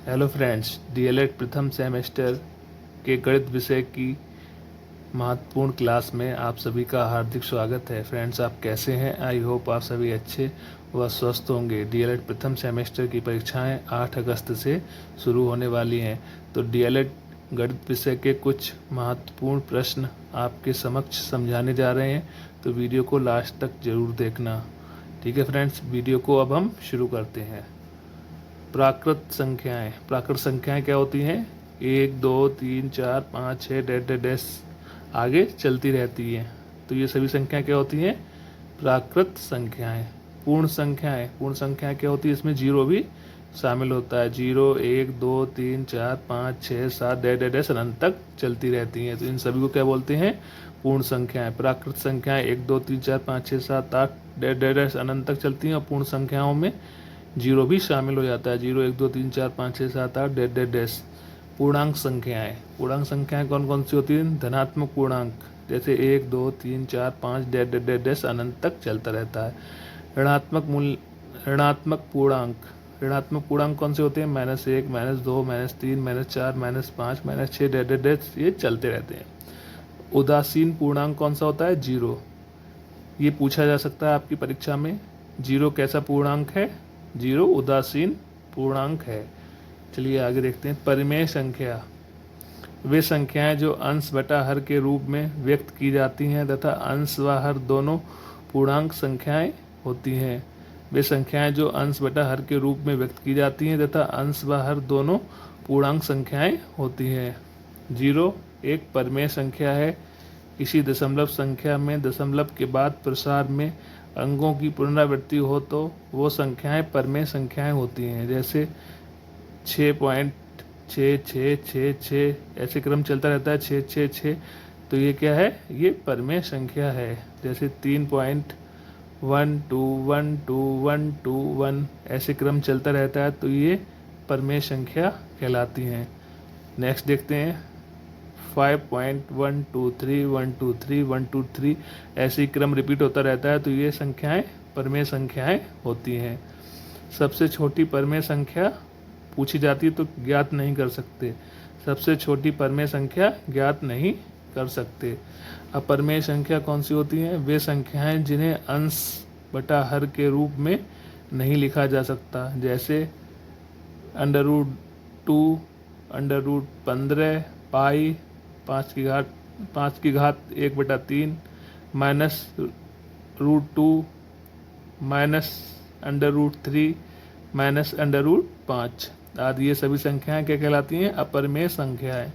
Hello friends, DElEd प्रथम semester के गणित विषय की महत्वपूर्ण क्लास में आप सभी का हार्दिक स्वागत है। फ्रेंड्स, आप कैसे हैं? आई होप आप सभी अच्छे व स्वस्थ होंगे। डीएलएड प्रथम सेमेस्टर की परीक्षाएं 8 अगस्त से शुरू होने वाली हैं, तो डीएलएड गणित विषय के कुछ महत्वपूर्ण प्रश्न आपके समक्ष समझाने जा रहे हैं, तो वीडियो को लास्ट तक जरूर देखना। ठीक है फ्रेंड्स, वीडियो को अब हम शुरू करते हैं। प्राकृत संख्याएं क्या होती हैं? 1 2 3 4 5 6 डैश डैश डैश आगे चलती रहती हैं। तो ये सभी संख्याएं क्या होती हैं? प्राकृत संख्याएं। पूर्ण संख्याएं क्या होती है? इसमें जीरो भी शामिल होता है। 0 1 2 3 4 5 6 7 डैश डैश डैश अनंत तक चलती रहती हैं। तो इन सभी को क्या बोलते हैं? पूर्ण संख्याएं। प्राकृत संख्याएं 1 2 3 4 5 6 7 8 डैश डैश डैश अनंत तक चलती हैं, और पूर्ण संख्याओं में जीरो भी शामिल हो जाता है। 0 1 2 3 4 5 6 7 8 डैश डैश डैश। पूर्णांक संख्याएं कौन कौन सी होती हैं? धनात्मक पूर्णांक, जैसे 1 2 3 4 5 डैश डैश डैश डैश अनंत तक चलता रहता है। ऋणात्मक पूर्णांक कौन से होते हैं? -1 -2 -3 -4 -5 -6 डैश डैश डैश, ये चलते रहते हैं। उदासीन पूर्णांक कौन सा होता है? 0। ये पूछा जा सकता है आपकी परीक्षा में। 0 कैसा पूर्णांक है? 0 उदासीन पूर्णांक है। चलिए आगे देखते हैं। परिमेय संख्या वे संख्याएं जो अंश बटा हर के रूप में व्यक्त की जाती हैं तथा अंश व हर दोनों पूर्णांक संख्याएं होती हैं। वे संख्याएं जो अंश बटा हर के रूप में व्यक्त की जाती हैं तथा अंश व हर दोनों पूर्णांक संख्याएं होती हैं। 0 एक परिमेय संख्या है। किसी दशमलव संख्या में दशमलव के बाद प्रसार में अंकों की पुनरावृत्ति हो तो वो संख्याएं परिमेय संख्याएं होती हैं। जैसे 6.6666, ऐसे क्रम चलता रहता है, 666, तो ये क्या है? ये परिमेय संख्या है। जैसे 3.121221, ऐसे क्रम चलता रहता है, तो ये परिमेय संख्या कहलाती हैं। नेक्स्ट देखते हैं। 5.123 ऐसे ही क्रम रिपीट होता रहता है, तो ये संख्याएं परिमेय संख्याएं होती हैं। सबसे छोटी परिमेय संख्या पूछी जाती है तो ज्ञात नहीं कर सकते। सबसे छोटी परिमेय संख्या ज्ञात नहीं कर सकते। अपरिमेय संख्या कौन सी होती हैं? वे संख्याएं जिन्हें अंश बटा हर के रूप में नहीं लिखा जा सकता। जैसे √2, √15, पाई, 5 की घात 1/3, -√2, -√3, -√5 आदि। ये सभी संख्याएं क्या कहलाती हैं? अपरिमेय संख्याएं।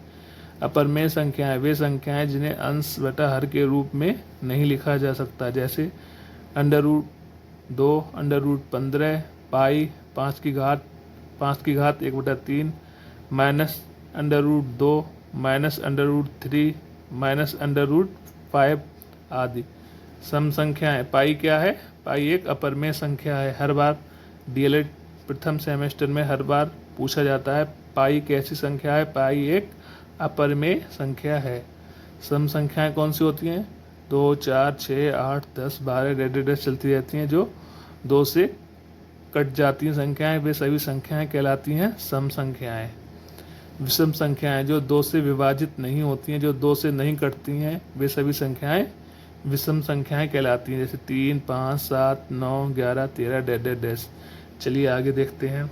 अपरिमेय संख्याएं वे संख्याएं जिन्हें अंश बटा हर के रूप में नहीं लिखा जा सकता। जैसे √2, √15, पाई, 5 की घात 1/3, -√2, -√3, -√5 आदि। सम संख्याएं। पाई क्या है? पाई एक अपरिमेय संख्या है। हर बार डीएलएड प्रथम सेमेस्टर में हर बार पूछा जाता है, पाई कैसी संख्या है? पाई एक अपरिमेय संख्या है। सम संख्याएं कौन सी होती हैं? 2 4 6 8 10 12 डैश चलती रहती हैं, जो 2 से कट जाती हैं संख्याएं, वे सभी संख्याएं कहलाती हैं सम संख्याएं। विषम संख्याएं जो 2 से विभाजित नहीं होती हैं, जो 2 से नहीं कटती हैं, वे सभी संख्याएं विषम संख्याएं कहलाती हैं। जैसे 3 5 7 9 11 13 डैश डैश डैश। चलिए आगे देखते हैं।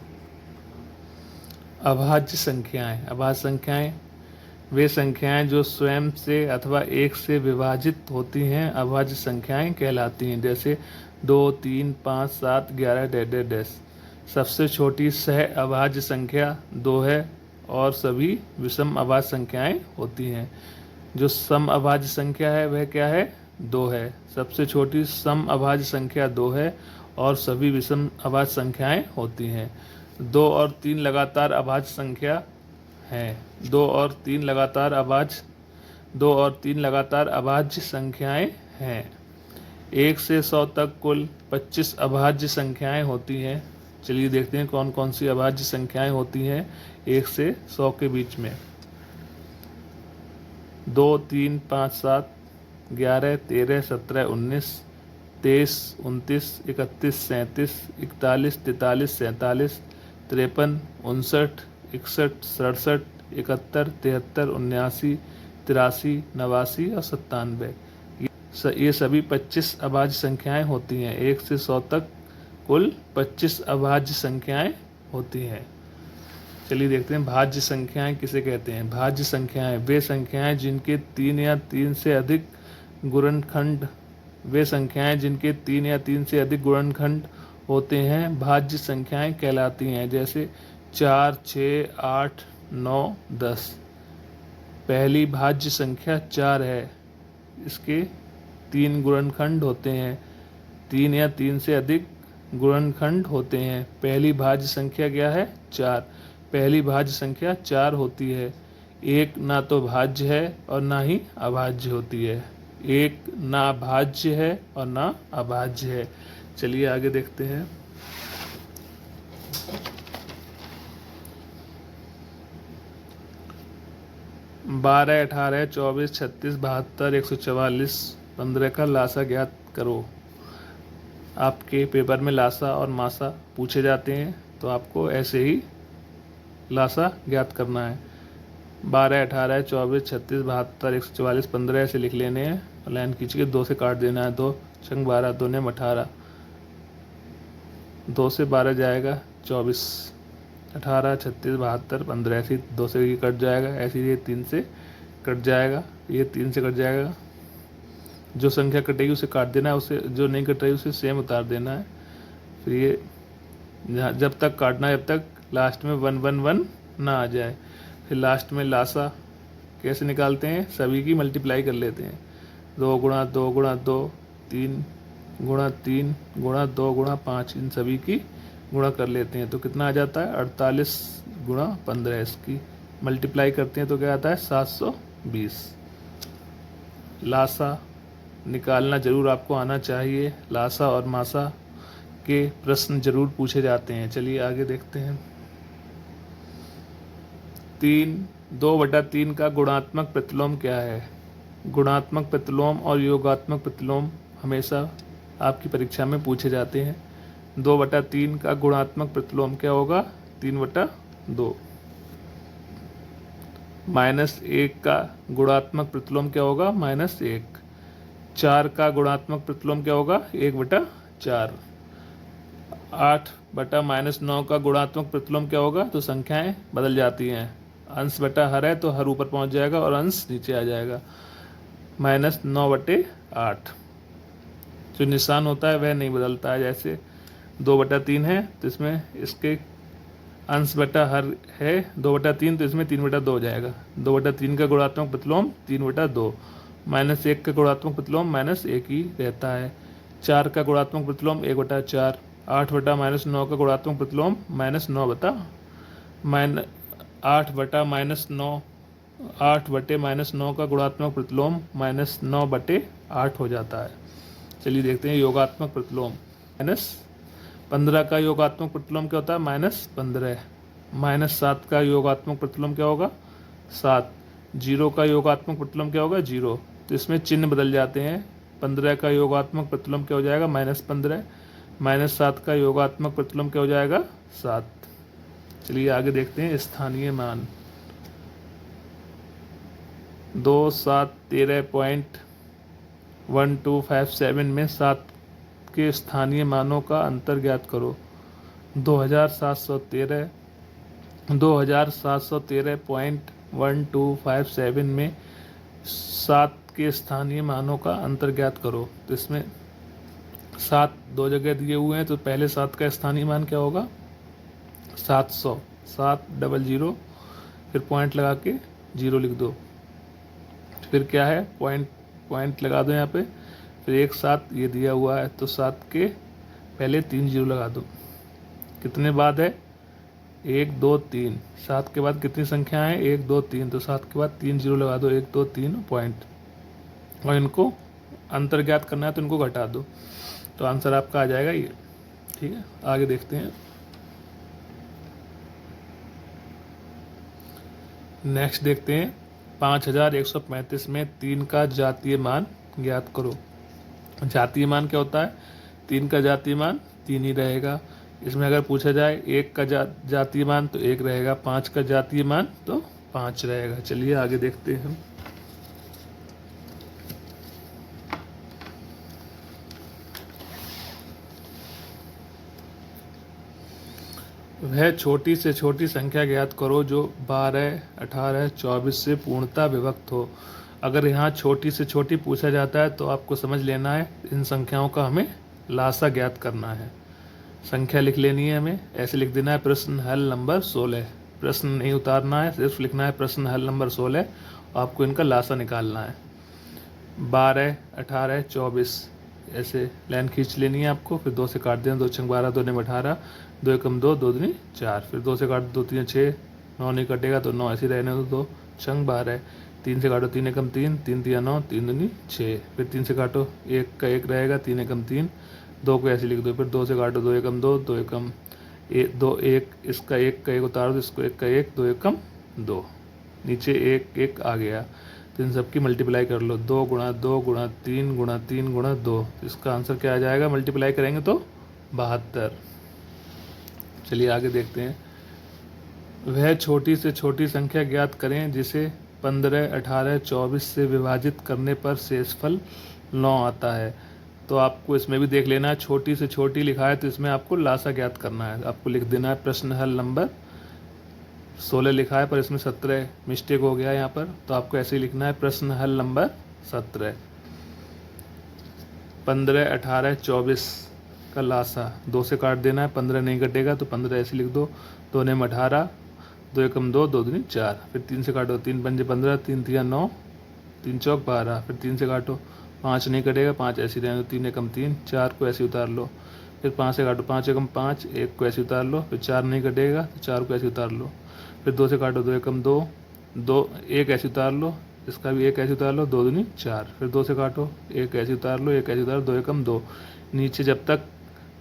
अभाज्य संख्याएं वे संख्याएं जो स्वयं से अथवा एक से विभाजित होती हैं, अभाज्य संख्याएं कहलाती हैं। जैसे 2 3 5 7 11 डैश डैश डैश। सबसे छोटी सह अभाज्य संख्या 2 है और सभी विषम अभाज्य संख्याएं होती हैं। जो सम अभाज्य संख्या है वह क्या है? 2 है। सबसे छोटी सम अभाज्य संख्या 2 है और सभी विषम अभाज्य संख्याएं होती हैं। 2 और 3 लगातार अभाज्य संख्या हैं। 2 और 3 लगातार अभाज्य संख्याएं हैं। 1 से 100 तक कुल 25 अभाज्य संख्याएं होती हैं। चलिए देखते हैं कौन कौन सी अभाज्य संख्याएं होती हैं 1 से 100 के बीच में। 2 3 5 7 11 13 17 19 23 29 31 37 41 43 43 47 53 53 59 61, 67, 71, 73, 79, 83, 89 और 97। ये सभी 25 अभाज्य संख्याएं होती हैं। 1 से 100 तक कुल 25 अभाज्य संख्याएं होती हैं। चलिए देखते हैं भाज्य संख्याएं किसे कहते हैं। भाज्य संख्याएं वे संख्याएं जिनके 3 या 3 से अधिक गुणनखंड होते हैं भाज्य संख्याएं कहलाती हैं। जैसे 4, 6, 8, 9, 10। पहली भाज्य संख्या 4 है, इसके 3 गुणनखंड होते हैं। 3 या 3 से अधिक गुणनखंड होते हैं। पहली भाज्य संख्या क्या है? 4। पहली भाज्य संख्या 4 होती है। एक ना तो भाज्य है और ना ही अभाज्य होती है। एक ना भाज्य है और ना अभाज्य है। चलिए आगे देखते हैं। बारह, 18, 24, 36, 72, 144, 15 का लासा ज्ञात करो। आपके पेपर में लासा और मासा पूछे जाते हैं, तो आपको ऐसे ही लासा ज्ञात करना है। 12, 18, 24, 36, 72, 144, 15 ऐसे लिख लेने हैं। लाइन खींच के 2 से काट देना है। 2 छंग 12, 2 ने 18, 2 से 12 जाएगा 24, 18, 36, 72, 15 ऐसे 2 से ये कट जाएगा। ऐसे ये 3 से कट जाएगा, ये 3 से कट जाएगा। जो संख्या कटेगी उसे काट देना है, उसे जो नहीं कट रही उसे सेम उतार देना है। फिर ये जब तक काटना है जब तक लास्ट में 1 1 1 ना आ जाए। फिर लास्ट में लासा कैसे निकालते हैं? सभी की मल्टीप्लाई कर लेते हैं। 2 गुणा 2 गुणा 2, 3 गुणा 3 गुणा 2 गुणा 5, इन सभी की गुणा कर लेते हैं। तो कितना आ जाता है? 48 गुणा 15। इसकी मल्टीप्लाई करते हैं तो क्या आता है? 720। लासा निकालना जरूर आपको आना चाहिए। लासा और मासा के प्रश्न जरूर पूछे जाते हैं। चलिए आगे देखते हैं। 2/3 का गुणात्मक प्रतिलोम क्या है? गुणात्मक प्रतिलोम और योगात्मक प्रतिलोम हमेशा आपकी परीक्षा में पूछे जाते हैं। 2/3 का गुणात्मक प्रतिलोम क्या होगा? 3/2। -1 का गुणात्मक प्रतिलोम क्या होगा? -1। 4 का गुणात्मक प्रतिलोम क्या होगा? 1/4। 8 बटा -9 का गुणात्मक प्रतिलोम क्या होगा? तो संख्याएं बदल जाती हैं। अंश बटा हर है तो हर ऊपर पहुंच जाएगा और अंश नीचे आ जाएगा। -9/8। जो निशान होता है वह नहीं बदलता है। जैसे 2/3 है तो इसमें इसके अंश बटा हर है 2/3, तो इसमें 3/2 हो जाएगा। 2/3 का गुणात्मक प्रतिलोम 3/2। -1 का गुणात्मक प्रतिलोम -1 ही रहता है। 4 का गुणात्मक प्रतिलोम 1/4। 8 बटा -9 का गुणात्मक प्रतिलोम -9 बटा -9 का गुणात्मक प्रतिलोम -9/8 हो जाता है। चलिए देखते हैं योगात्मक प्रतिलोम। -15 का योगात्मक प्रतिलोम क्या होता है? -15। -7 का योगात्मक प्रतिलोम क्या होगा? 7। 0 का योगात्मक प्रतिलोम क्या होगा? 0। तो इसमें चिन्ह बदल जाते हैं। 15 का योगात्मक प्रतिलोम क्या हो जाएगा? -15। -7 का योगात्मक प्रतिलोम क्या हो जाएगा? 7। चलिए आगे देखते हैं स्थानीय मान। 2, 7, 13.1257 में 7 के स्थानीय मानों का अंतर ज्ञात करो। 2713.1257 में 7 के स्थानीय मानों का अंतर ज्ञात करो। तो इसमें 7 दो जगह दिए हुए हैं, तो पहले 7 का स्थानीय मान क्या होगा? 700। 700, फिर पॉइंट लगा के 0 लिख दो। फिर क्या है? पॉइंट लगा दो यहाँ पे। फिर 1 7 ये दिया हुआ है, तो 7 के पहले 3 0 लगा दो। कितने बाद है? 1 2 3। 7 के बाद कितनी संख्या है? 1 2 3। तो 7 के बाद 3 0 लगा दो। 1 2 3 पॉइंट, और इनको अंतर ज्ञात करना है तो इनको घटा दो, तो आंसर आपका आ जाएगा ये। ठीक है, आगे देखते हैं। नेक्स्ट देखते हैं 5135 में 3 का जातीय मान ज्ञात करो। जातीय मान क्या होता है? 3 का जातीय मान 3 ही रहेगा। इसमें अगर पूछा जाए 1 का जातीय मान तो 1 रहेगा, 5 का जातीय मान तो 5 रहेगा। चलिए आगे देखते हैं हम। वह छोटी से छोटी संख्या ज्ञात करो जो 12, 18, 24 से पूर्णतः विभक्त हो। अगर यहाँ छोटी से छोटी पूछा जाता है तो आपको समझ लेना है इन संख्याओं का हमें लासा ज्ञात करना है। संख्या लिख लेनी है हमें, ऐसे लिख देना है प्रश्न हल नंबर 16। प्रश्न नहीं उतारना है, सिर्फ लिखना है प्रश्न हल नंबर 16। आपको इनका लासा निकालना है। 12, 18, 24 ऐसे लाइन खींच लेनी है आपको, फिर 2 से काट देना। 2 छंग 12, 2 ने 18, 2 एकम 2, 2 दूनी 4, फिर 2 से काटो, 2 3 6, 9 नहीं कटेगा तो 9 ऐसे रहने दो। 2 छंग 12, 3 से काटो, 3 एकम 3, 3 3 9, 3 दूनी 6, फिर 3 से काटो, 1 का 1 रहेगा, 3 एकम 3, 2 को ऐसे लिख दो, फिर 2 से काटो, 2 एकम 2, 2 एकम 2 1, इसका 1 का 1 उतारो तो इसको 1 का 1, 2 एकम 2, नीचे 1 1 आ गया। तो इन सबकी मल्टीप्लाई कर लो, 2 गुणा 2 गुणा 3 गुणा 3 गुणा 2। इसका आंसर क्या आ जाएगा, मल्टीप्लाई करेंगे तो 72। चलिए आगे देखते हैं। वह छोटी से छोटी संख्या ज्ञात करें जिसे 15, 18, 24 से विभाजित करने पर शेषफल 9 आता है। तो आपको इसमें भी देख लेना है, छोटी से छोटी लिखा है तो इसमें आपको लासा ज्ञात करना है। आपको लिख देना है प्रश्न हल नंबर 16 लिखा है पर इसमें 17 मिस्टेक हो गया यहाँ पर, तो आपको ऐसे ही लिखना है प्रश्न हल नंबर 17। 15, 18, 24 का लासा 2 से काट देना है, 15 नहीं कटेगा तो 15 ऐसे लिख दो। 2 ने 18, 2 एकम 2, 2 दूनी 4, फिर 3 से काटो, 3 पंजे 15, 3 तिया 9, 3 चौक 12, फिर 3 से काटो, 5 नहीं कटेगा, 5 ऐसे रहने दो। 3 एकम 3, 4 को ऐसे उतार लो, फिर 5 से काटो, 5 एकम 5, 1 को ऐसे उतार लो, फिर 4 नहीं कटेगा तो 4 को ऐसे उतार लो, फिर 2 से काटो, 2 एकम 2, 2 1 ऐसे उतार लो, इसका भी 1 ऐसे उतार लो, 2 दूनी 4, फिर 2 से काटो, 1 ऐसे उतार लो, 1 ऐसे उतार लो, 2 एकम 2। नीचे जब तक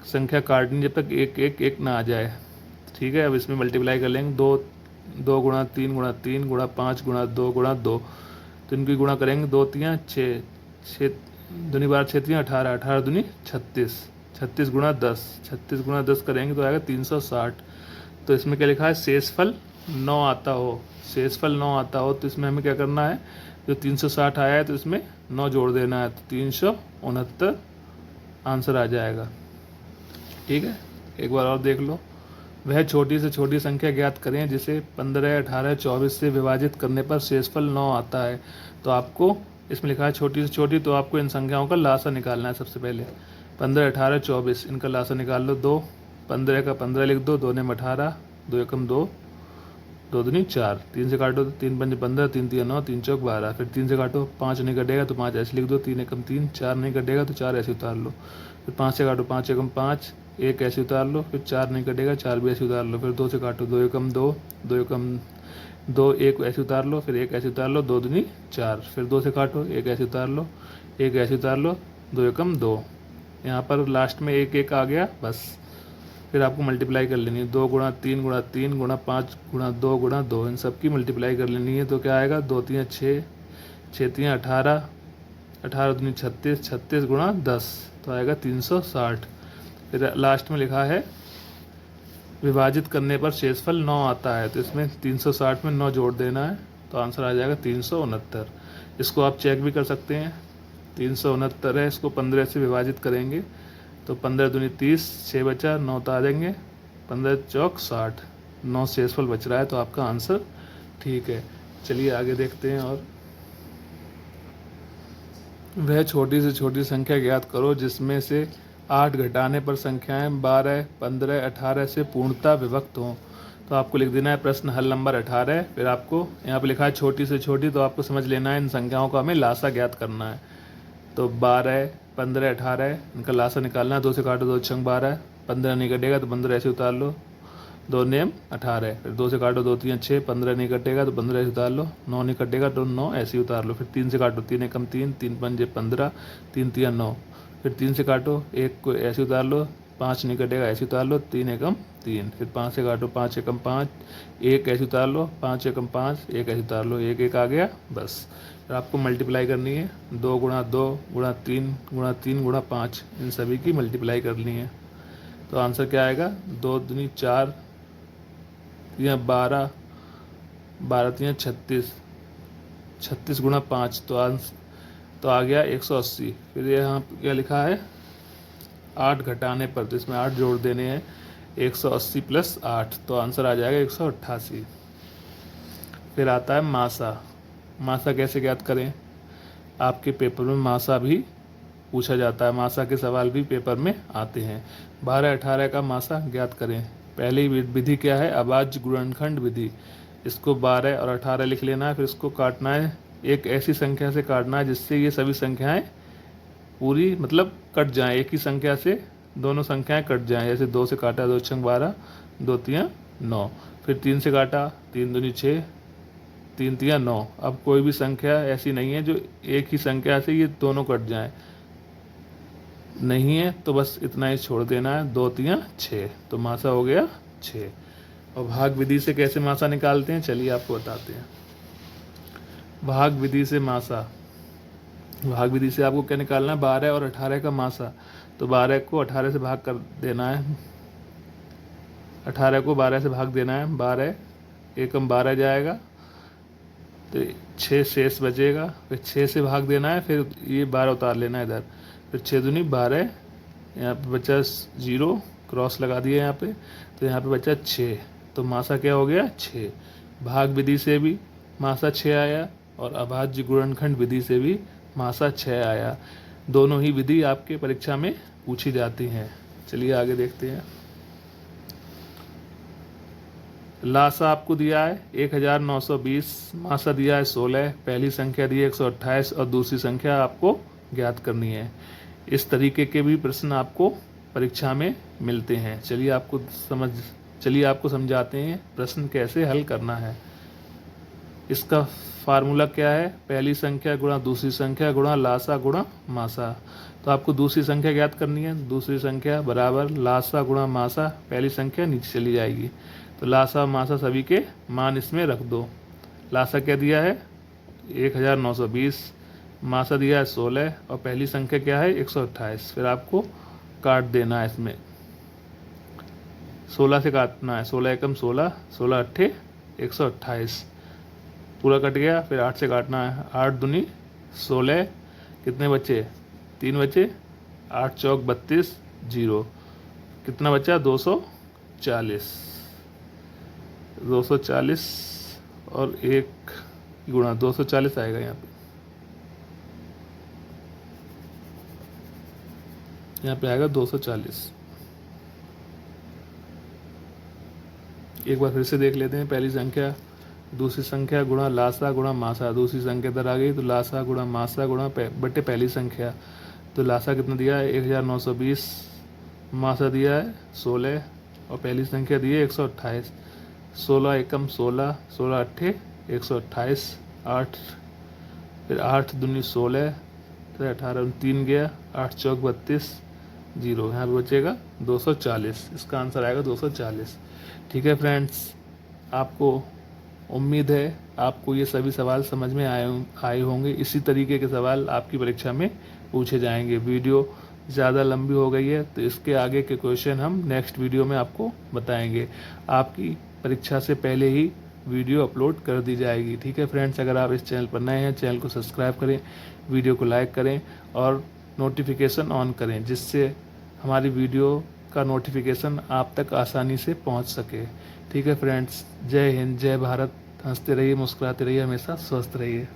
संख्या काटनी, जब तक 1 1 1 ना आ जाए, ठीक है। अब इसमें मल्टीप्लाई कर लेंगे, 2 गुणा 3 गुणा 3 गुणा 5 गुणा 2 गुणा 2, तो इनकी गुणा करेंगे, 2 तियाँ 6, 6 दूनी 12, 6 तियाँ 18, 18 दूनी 36, 36 गुणा 10, 36 गुणा 10 करेंगे तो आएगा 360। तो इसमें क्या लिखा है, शेषफल 9 आता हो। शेषफल 9 आता हो तो इसमें हमें क्या करना है, जो 360 आया है तो इसमें 9 जोड़ देना है, तो 369 आंसर आ जाएगा। ठीक है, एक बार और देख लो। वह छोटी से छोटी संख्या ज्ञात करें जिसे 15, 18, 24 से विभाजित करने पर शेषफल 9 आता है। तो आपको इसमें लिखा है छोटी से छोटी, तो आपको इन संख्याओं का लासा निकालना है। सबसे पहले 15, 18, 24 इनका लासा निकाल लो। 2 15 का 15 लिख दो, 2 ने 18, 2 एकम 2, 2 दूनी 4, 3 से काटो, 3 पंजे 15, 3 तिया 9, 3 चौक 12, फिर 3 से काटो, 5 नहीं कटेगा तो 5 ऐसे लिख दो, 3 एकम 3, 4 नहीं कटेगा तो 4 ऐसे उतार लो, फिर 5 से काटो, 5 एकम 5, 1 ऐसे उतार लो, फिर 4 नहीं कटेगा, 4 भी ऐसे उतार लो, फिर 2 से काटो, 2 एकम 2, 2 एकम 2, 1 ऐसे उतार लो, फिर 1 ऐसे उतार लो, 2 दूनी 4, फिर 2 से काटो, 1 ऐसे उतार लो, 1 ऐसे उतार लो, 2 एकम 2। यहाँ पर लास्ट में 1 1 आ गया बस। फिर आपको मल्टीप्लाई कर लेनी है, 2 गुणा 3 गुणा 3 गुणा 5 गुणा 2 गुणा 2, इन सब की मल्टीप्लाई कर लेनी है। तो क्या आएगा, 2 तियाँ 6, 6 तियाँ 18, 18 दूनी 36, 36 गुणा 10 तो आएगा 360। फिर लास्ट में लिखा है विभाजित करने पर शेषफल 9 आता है, तो इसमें 360 में 9 जोड़ देना है, तो आंसर आ जाएगा 369। इसको आप चेक भी कर सकते हैं, 369 है, इसको 15 से विभाजित करेंगे तो 15 दूनी 30, 6 बचा, 9 उतार देंगे, 15 चौक 60, 9 शेषफल बच रहा है, तो आपका आंसर ठीक है। चलिए आगे देखते हैं। और वह छोटी से छोटी संख्या ज्ञात करो जिसमें से 8 घटाने पर संख्याएं 12, 15, 18 से पूर्णतः विभक्त हों। तो आपको लिख देना है प्रश्न हल नंबर 18। फिर आपको यहाँ पे लिखा है छोटी से छोटी, तो आपको समझ लेना है इन संख्याओं का हमें लासा ज्ञात करना है। तो 12, 15, 18 इनका लासा निकालना है। 2 से काटो, 2 छंग 12, 15 नहीं कटेगा तो 15 ऐसे उतार लो, 2 नेम 18, फिर 2 से काटो, 2 तियाँ 6, 15 नहीं कटेगा तो 15 ऐसे उतार लो, 9 नहीं कटेगा तो 9 ऐसे उतार लो, फिर 3 से काटो, 3 एकम 3, 3 पंजे 15, 3 तियाँ 9, फिर 3 से काटो, 1 को ऐसे उतार लो, 5 नहीं कटेगा ऐसे उतार लो, 3 एकम 3, फिर 5 से काटो, 5 एकम 5, 1 ऐसे उतार लो, 5 एकम 5, 1 ऐसे उतार लो, 1 1 आ गया बस। फिर आपको मल्टीप्लाई करनी है, 2 गुणा 2 गुणा 3 गुणा 3 गुणा 5, इन सभी की मल्टीप्लाई करनी है। तो आंसर क्या आएगा, 2 दूनी 4, या 12, 12 तियाँ 36, 36 गुणा 5, तो आ गया 180। फिर यहाँ क्या लिखा है, 8 घटाने पर, तो इसमें 8 जोड़ देने हैं, 180 प्लस 8, तो आंसर आ जाएगा 188। फिर आता है मासा। मासा कैसे ज्ञात करें, आपके पेपर में मासा भी पूछा जाता है, मासा के सवाल भी पेपर में आते हैं। 12 18 का मासा ज्ञात करें। पहली विधि क्या है, अभाज्य गुणनखंड विधि। इसको 12 और 18 लिख लेना है, फिर इसको काटना है, एक ऐसी संख्या से काटना है जिससे ये सभी संख्याएं पूरी मतलब कट जाएं, एक ही संख्या से दोनों संख्याएं कट जाएं। जैसे 2 से काटा 2 छंग 12, 2 तियाँ 9, फिर 3 से काटा 3 दूनी 6, 3 तियाँ 9। अब कोई भी संख्या ऐसी नहीं है जो एक ही संख्या से ये दोनों कट जाएं, नहीं है तो बस इतना ही छोड़ देना है, 2 तियाँ 6, तो मासा हो गया 6। और भाग विधि से कैसे मासा निकालते हैं, चलिए आपको बताते हैं। भाग विधि से मासा, भाग विधि से आपको क्या निकालना है, 12 और 18 का मासा। तो 12 को 18 से भाग कर देना है, 18 को 12 से भाग देना है, 12 एकम 12 जाएगा, तो 6 शेष बचेगा, फिर 6 से भाग देना है, फिर ये 12 उतार लेना है इधर, फिर 6 दूनी 12, यहाँ पे बचा 0, क्रॉस लगा दिया यहाँ पे, तो यहाँ पे बचा 6, तो मासा क्या हो गया 6। भाग विधि से भी मासा 6 आया और अभाज्य गुणनखंड विधि से भी मासा 6 आया। दोनों ही विधि आपके परीक्षा में पूछी जाती हैं। चलिए आगे देखते हैं। लासा आपको दिया है 1920, मासा दिया है 16, पहली संख्या दी है 128 और दूसरी संख्या आपको ज्ञात करनी है। इस तरीके के भी प्रश्न आपको परीक्षा में मिलते हैं। चलिए आपको समझाते हैं प्रश्न कैसे हल करना है। इसका फार्मूला क्या है, पहली संख्या गुणा दूसरी संख्या गुणा लासा गुणा मासा। तो आपको दूसरी संख्या ज्ञात करनी है, दूसरी संख्या बराबर लासा गुणा मासा, पहली संख्या नीचे चली जाएगी, तो लासा मासा सभी के मान इसमें रख दो। लासा क्या दिया है 1920, मासा दिया है 16 और पहली संख्या क्या है 128। फिर आपको काट देना है, इसमें 16 से काटना है, 16 एकम 16, 16 अट्ठे 128, पूरा कट गया। फिर 8 से काटना है, 8 दूनी 16, कितने बचे 3 बचे, 8 चौक 32, 0, कितना बचा 240, 240 और 1 गुणा 240 आएगा यहाँ पे आएगा 240। एक बार फिर से देख लेते हैं, पहली संख्या दूसरी संख्या गुणा लासा गुणा मासा, दूसरी संख्या इधर आ गई, तो लासा गुणा मासा गुणा बटे पहली संख्या। तो लासा कितना दिया है 1920, मासा दिया है 16 और पहली संख्या दी है 128, 16 एकम 16, 16 अट्ठे 128, 8 फिर 8 दूनी 16, फिर 18 3 गया, 8 चौक 32, 0, यहाँ पे बचेगा 240। इसका आंसर आएगा 240। ठीक है फ्रेंड्स, आपको उम्मीद है आपको ये सभी सवाल समझ में आए होंगे। इसी तरीके के सवाल आपकी परीक्षा में पूछे जाएंगे। वीडियो ज़्यादा लंबी हो गई है तो इसके आगे के क्वेश्चन हम नेक्स्ट वीडियो में आपको बताएंगे। आपकी परीक्षा से पहले ही वीडियो अपलोड कर दी जाएगी। ठीक है फ्रेंड्स, अगर आप इस चैनल पर नए हैं, चैनल को सब्सक्राइब करें, वीडियो को लाइक करें और नोटिफिकेशन ऑन करें, जिससे हमारी वीडियो का नोटिफिकेशन आप तक आसानी से पहुंच सके। ठीक है फ्रेंड्स, जय हिंद, जय भारत। हंसते रहिए, मुस्कुराते रहिए, हमेशा स्वस्थ रहिए।